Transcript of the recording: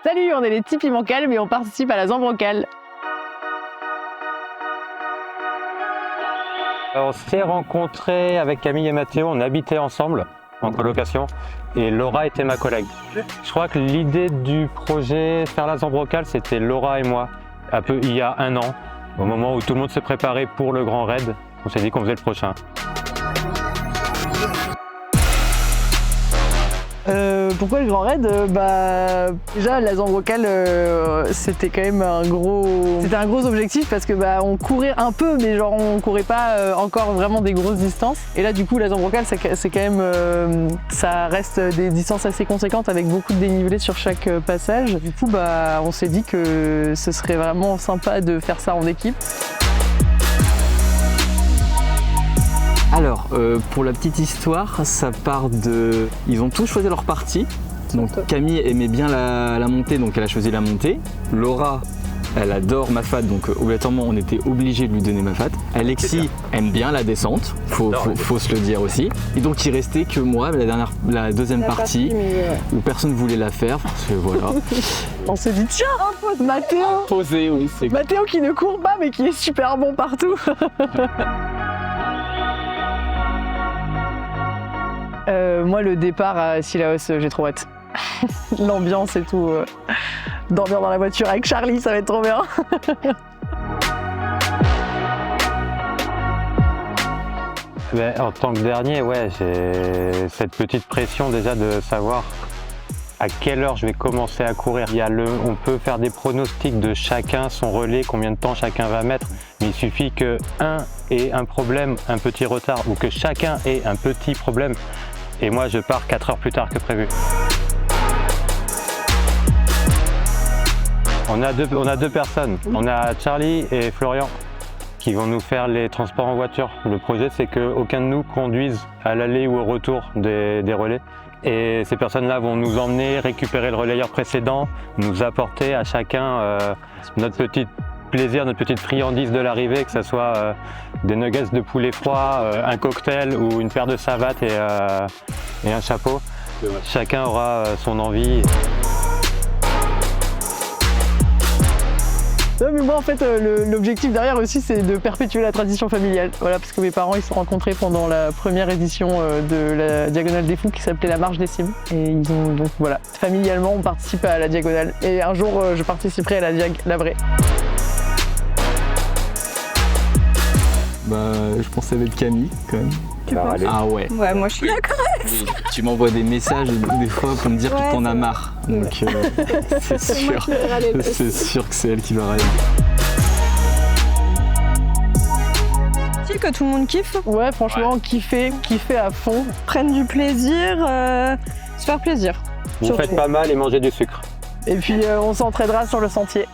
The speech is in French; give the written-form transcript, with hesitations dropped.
Salut, on est les Tipeee Mancales, mais on participe à la Zambrocale. On s'est rencontrés avec Camille et Mathéo, on habitait ensemble en colocation et Laura était ma collègue. Je crois que l'idée du projet Faire la Zambrocale, c'était Laura et moi, un peu il y a un an, au moment où tout le monde s'est préparé pour le grand raid. On s'est dit qu'on faisait le prochain. Pourquoi le grand raid? Déjà la Zambrocale c'était quand même un gros objectif parce que on courait un peu mais genre on courait pas encore vraiment des grosses distances. Et là du coup la Zambrocale c'est quand même ça reste des distances assez conséquentes avec beaucoup de dénivelé sur chaque passage. Du coup on s'est dit que ce serait vraiment sympa de faire ça en équipe. Alors, pour la petite histoire, ça part de... Ils ont tous choisi leur partie. Donc Camille aimait bien la montée, donc elle a choisi la montée. Laura, elle adore Mafat, donc obligatoirement on était obligé de lui donner Mafat. Alexis aime bien la descente, faut se le dire aussi. Et donc il restait que moi, la deuxième partie, où personne ne voulait la faire, parce que voilà. On s'est dit tiens, Mathéo. Posé, oui, c'est... Mathéo qui ne court pas mais qui est super bon partout. Moi le départ à Sillaos, j'ai trop hâte. L'ambiance et tout, dormir dans la voiture avec Charlie, ça va être trop bien. En tant que dernier, j'ai cette petite pression déjà de savoir à quelle heure je vais commencer à courir. On peut faire des pronostics de chacun, son relais, combien de temps chacun va mettre, mais il suffit que un ait un problème, un petit retard, ou que chacun ait un petit problème, et moi je pars 4 heures plus tard que prévu. On a deux personnes, on a Charlie et Florian qui vont nous faire les transports en voiture. Le projet c'est qu'aucun de nous conduise à l'aller ou au retour des relais. Et ces personnes-là vont nous emmener, récupérer le relayeur précédent, nous apporter à chacun notre petit plaisir, notre petite friandise de l'arrivée, que ce soit des nuggets de poulet froid, un cocktail ou une paire de savates et un chapeau. Chacun aura son envie. Non, mais moi en fait l'objectif derrière aussi c'est de perpétuer la tradition familiale. Voilà, parce que mes parents ils se sont rencontrés pendant la première édition de la Diagonale des Fous qui s'appelait la Marche des Cimes. Et ils ont donc voilà, familialement on participe à la Diagonale. Et un jour je participerai à la vraie. Je pensais avec Camille quand même. Ah ouais. Ouais, moi je suis d'accord avec ça. Tu m'envoies des messages des fois pour me dire que t'en as marre. Donc c'est sûr que c'est elle qui va râler. Tu sais que tout le monde kiffe. Ouais, franchement, kiffer à fond. Prennent du plaisir, se faire plaisir. Vous faites pas mal et mangez du sucre. Et puis on s'entraidera sur le sentier.